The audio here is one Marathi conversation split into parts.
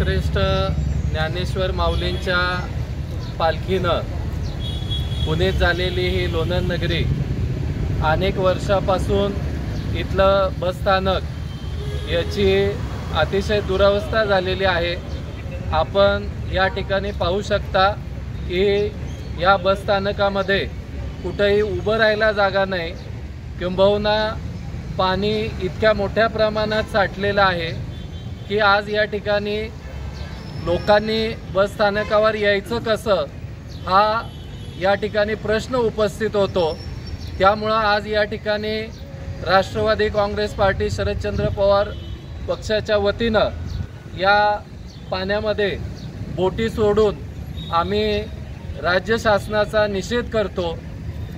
संतश्रेष्ठ ज्ञानेश्वर माऊलींच्या पालखीनं पुण्यात झालेली ही लोणंद नगरी अनेक वर्षापासून इथलं बसस्थानक याची अतिशय दुरावस्था झालेली आहे। आपण या ठिकाणी पाहू शकता की या बसस्थानकामध्ये कुठेही उभं राहायला जागा नाही, किंबहुना पाणी इतक्या मोठ्या प्रमाणात साठलेलं आहे की आज या ठिकाणी लोकांनी बसस्थानकावर यायचं कसं हा या ठिकाणी प्रश्न उपस्थित होतो। त्यामुळं आज या ठिकाणी राष्ट्रवादी काँग्रेस पार्टी शरदचंद्र पवार पक्षाच्या वतीनं या पाण्यामध्ये बोटी सोडून आम्ही राज्य शासनाचा निषेध करतो।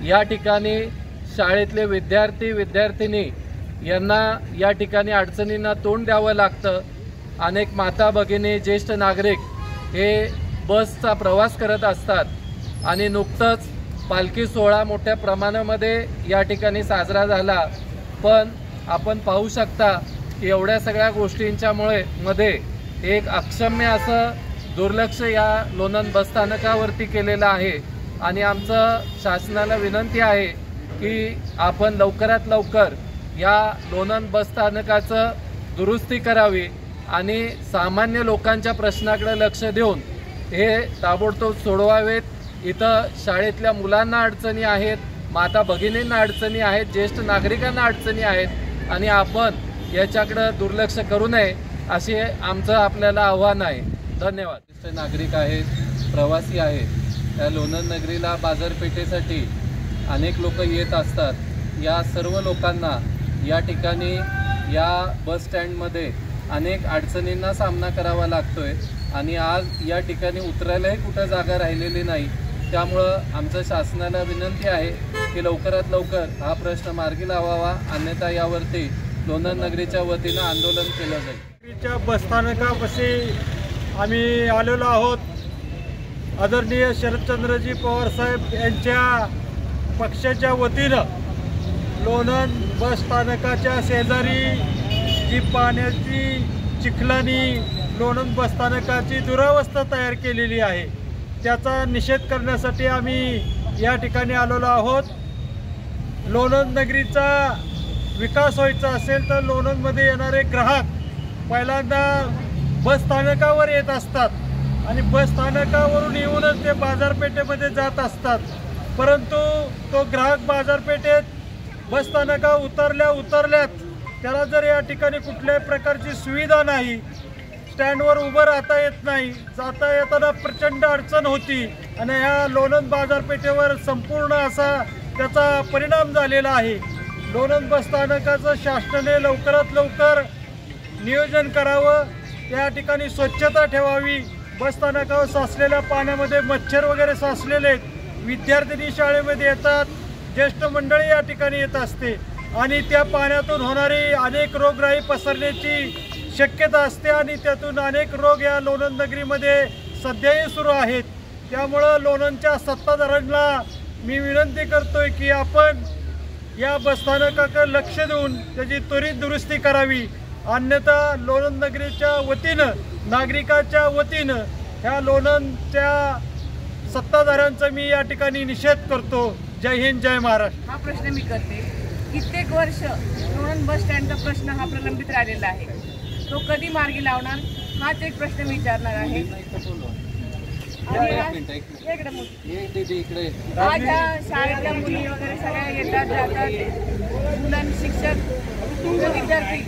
या ठिकाणी शाळेतले विद्यार्थी विद्यार्थिनी यांना या ठिकाणी अडचणींना तोंड द्यावं लागतं। अनेक माता भगिनी ज्येष्ठ नागरिक हे बसचा प्रवास करत असतात आणि नुकतंच पालखी सोहळा मोठ्या प्रमाणामध्ये या ठिकाणी साजरा झाला, पण आपण पाहू शकता की एवढ्या सगळ्या गोष्टींच्या मध्ये एक अक्षम्य असं दुर्लक्ष या लोणंद बसस्थानकावरती केलेलं आहे आणि आमचं शासनाला विनंती आहे की आपण लवकरात लवकर या लोणंद बसस्थानकाचं दुरुस्ती करावी आणि सामान्य लोकांच्या प्रश्नाकडे लक्ष देऊन हे ताबडतोब सोडवावेत। इथं शाळेतल्या मुलांना अडचणी आहेत, माता भगिनींना अडचणी आहेत, ज्येष्ठ नागरिकांना अडचणी आहेत आणि आपण याच्याकडे दुर्लक्ष करू नये असे आमचं आपल्याला आव्हान आहे। धन्यवाद। ज्येष्ठ नागरिक आहेत, प्रवासी आहेत, त्या लोणंद नगरीला बाजारपेठेसाठी अनेक लोक येत असतात। या सर्व लोकांना या ठिकाणी या बस स्टँडमध्ये अनेक अडचणींना सामना करावा लागतोय आणि आज या ठिकाणी उतरायलाही कुठं जागा राहिलेली नाही। त्यामुळं आमचं शासनाला विनंती आहे की लवकरात लवकर हा प्रश्न मार्गी लावावा, अन्यथा यावरती लोणंद नगरीच्या वतीनं आंदोलन केलं जाईल। बसस्थानकापाशी आम्ही आलेलो आहोत। आदरणीय शरदचंद्रजी पवार साहेब यांच्या पक्षाच्या वतीनं लोणंद बसस्थानकाच्या शेजारी जी पाण्याची चिखलानी लोणंद बसस्थानकाची दुरावस्था तयार केलेली आहे, त्याचा निषेध करण्यासाठी आम्ही या ठिकाणी आलेलो आहोत। लोणंद नगरीचा विकास व्हायचा असेल तर लोणंदमध्ये येणारे ग्राहक पहिल्यांदा बसस्थानकावर येत असतात आणि बसस्थानकावरून येऊनच ते बाजारपेठेमध्ये जात असतात, परंतु तो ग्राहक बाजारपेठेत बसस्थानकावर उतरल्यात त्याला जर या ठिकाणी कुठल्याही प्रकारची सुविधा नाही, स्टँडवर उभं राहता येत नाही, जाता येताना प्रचंड अडचण होती आणि ह्या लोणंद बाजारपेठेवर संपूर्ण असा त्याचा परिणाम झालेला आहे। लोणंद बसस्थानकाचं शासनाने लवकरात लवकर नियोजन करावं, त्या ठिकाणी स्वच्छता ठेवावी। बसस्थानकावर साचलेल्या पाण्यामध्ये मच्छर वगैरे साचलेले आहेत, विद्यार्थिनी शाळेमध्ये येतात, ज्येष्ठ मंडळी या ठिकाणी येत असते आणि त्या पाण्यातून होणारी अनेक रोगराई पसरण्याची शक्यता असते आणि त्यातून अनेक रोग या लोणंद नगरीमध्ये सध्याही सुरू आहेत। त्यामुळं लोणंदच्या सत्ताधाऱ्यांना मी विनंती करतोय की आपण या बसस्थानकाकडे लक्ष देऊन त्याची त्वरित दुरुस्ती करावी, अन्यथा लोणंद नगरीच्या वतीनं नागरिकाच्या वतीनं ह्या लोणंदच्या सत्ताधाऱ्यांचा मी या ठिकाणी निषेध करतो। जय हिंद, जय महाराष्ट्र। हा प्रश्न मी करते, कित्येक वर्ष लोणंद बस स्टँडचा प्रश्न हा प्रलंबित राहिलेला आहे, तो कधी मार्गी लावणार हाच एक प्रश्न मी विचारणार आहे। आज ह्या शाळेतल्या मुली वगैरे सगळ्या येतात जातात, मुलांनी शिक्षक विद्यार्थी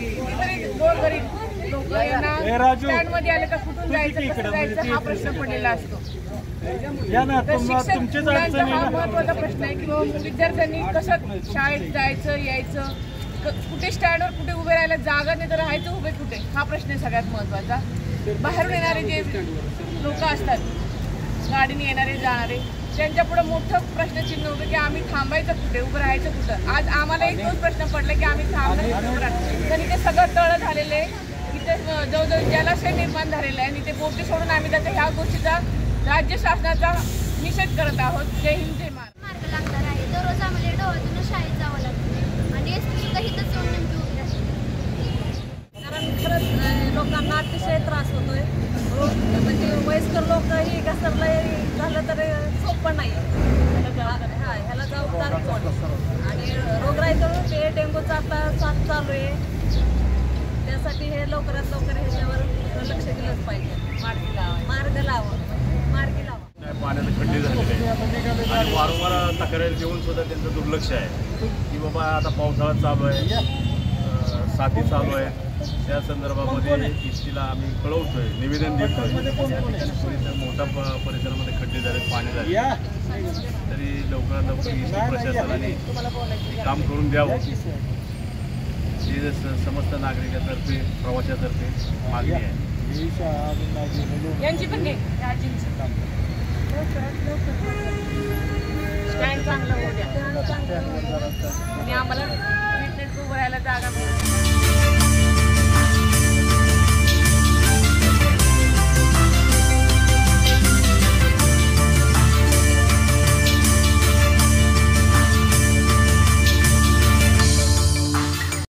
गोरगरीब लोक यांना स्टँडमध्ये आले का कुठून जायचं कसं जायचं हा प्रश्न पडलेला असतो। महत्वाचा प्रश्न आहे की विद्यार्थ्यांनी कसं शाळेत जायचं यायचं, कुठे स्टँडवर कुठे उभे राहायला जागा नाही तर राहायचं उभे कुठे हा प्रश्न आहे सगळ्यात महत्वाचा। बाहेरून येणारे जे लोक असतात, गाडीने येणारे जाणारे, त्यांच्या पुढे मोठं प्रश्नचिन्ह होतं की आम्ही थांबायचं कुठे, उभं राहायचं कुठं। आज आम्हाला एक तोच प्रश्न पडला की आम्ही थांबणार, तर इथे सगळं तळ झालेलं आहे, इथे जवळजवळ जलाशय निर्माण झालेलं आहे आणि ते बोटी सोडून आम्ही त्याचा ह्या गोष्टीचा राज्य शासनाचा निषेध करत आहोत। जय हिंद, जय महाराष्ट्र। मार्ग लागणार आहे, दररोज आम्हाला डोहातून शाळेत जावं लागतं आणि एसटी सुद्धा इथंच येऊन उभी राहते, कारण खरंच लोकांना अतिशय त्रास होतोय। म्हणजे वयस्कर लोक ही घसरलं झालं तर सोपं नाही. ह्याला जबाबदार कोण? आणि रोगराईचं ते डेंग्यूचा आता साथ चालू आहे, त्यासाठी हे लवकरात लवकर ह्याच्यावर लक्ष दिलंच पाहिजे. मार्गी लावा. पाण्याचे खड्डे झालेले आहेत आणि वारंवार तक्रारी देऊन सुद्धा त्यांचं दुर्लक्ष आहे की बाबा आता पावसाळा चालू आहे, साथी चालू आहे, त्या संदर्भामध्ये इष्टीला आम्ही कळवतोय, निवेदन देतोय. या ठिकाणी परिसर मोठा परिसरामध्ये खड्डे झाले, पाणी झाले, तरी लवकरात लवकर इष्टी प्रशासनाने हे काम करून द्यावं ही समस्त नागरिकातर्फे प्रवाशातर्फे मागणी आहे. यांची पण घे स्टँड चांगलं होऊ द्या आणि आम्हाला उभं राहायला जागा मिळेल.